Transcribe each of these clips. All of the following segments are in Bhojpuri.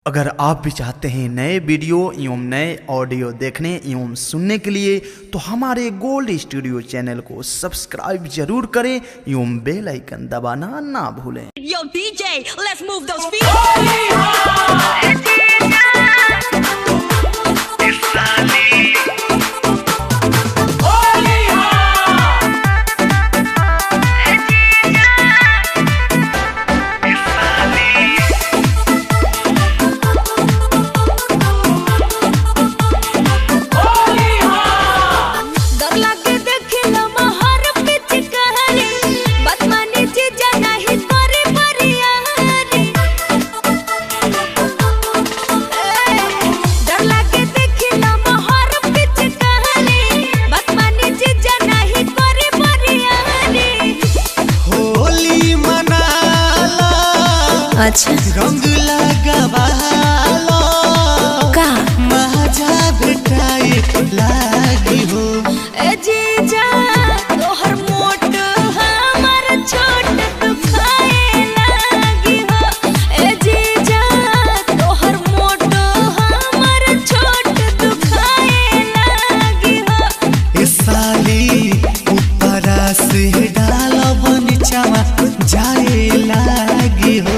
अगर आप भी चाहते हैं नए वीडियो एवं नए ऑडियो देखने एवं सुनने के लिए तो हमारे गोल्ड स्टूडियो चैनल को सब्सक्राइब जरूर करें एवं बेल आइकन दबाना ना भूलें। Yo DJ, let's move those feet. अच्छा रंग लगावालो का मजा भेटाए लागी हो। ए जीजा तोहर मोट हमर छोट दुखाए लागी हो। ए जीजा तोहर मोट हमर छोट दुखाए लागी हो। ए साली ऊपरा से डालब नीचावा जाए लागी हो।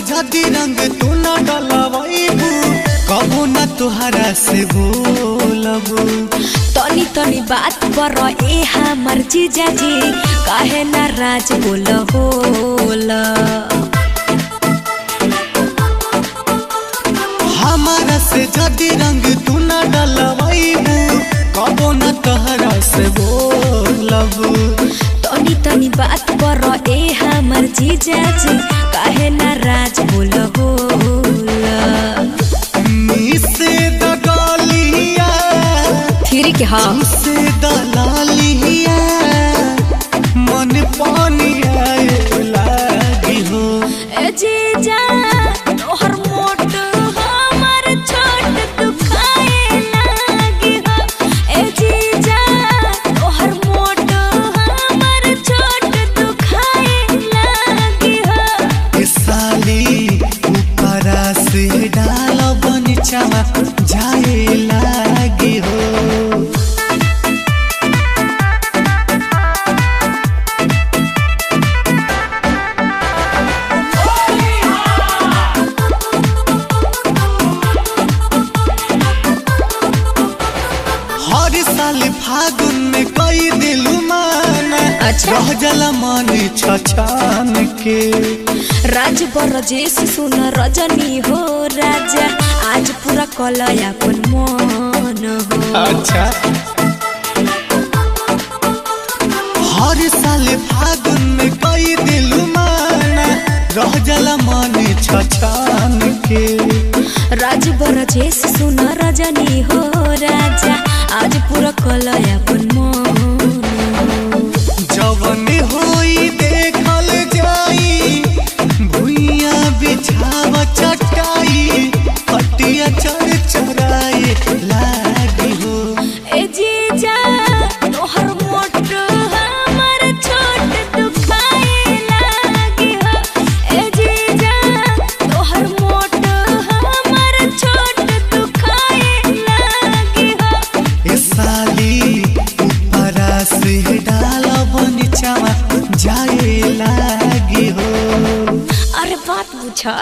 जदी रंग तू न डलवाईबू कबो न तुहरा से बोलबू। तनी तनी बात पर ए हमर जीजा जी काहे नाराज होला हमारा से जदी रंग तू न डलवाईबू कबो न तुहरा से बोलबू। तनी तनी बात पर ए हमर जीजा जी काहे नाराज होला मिसे दगालिया फिर के हम से दलालिया मन पानी आए लागी हो। ए जीजा तोहर मोट हमर छोट दुखाए लागी हो। ए जीजा तोहर मोट हमर छोट दुखाए लागी हो। ए साली ऊपरा से डालब नीचावा जाए लागी हो। हर साल फागुन में कई दिलु माना अच्छा रह जला मन छछान के। राज बरजेश सुन रजनी हो राजा आज पूरा कलया अपन मन हो। अच्छा हर साल फागुन में कई दिलु माना रह जला मन छछान के। राज बरजेश सुन रजनी हो राजा आज पूरा कलया अपन मन हो। जवन होई देखल जाई भुइया बिछाव चटाई हटिया चढ़ चढ़ाए लागी हो। ए जीजा तोहर मोट हमर छोट दुखाए लागी हो। ए जीजा तोहर मोट हमर छोट दुखाए लागी हो। ए साली ऊपरा से डालब नीचावा जाए लागी हो। अरे बात पूछा।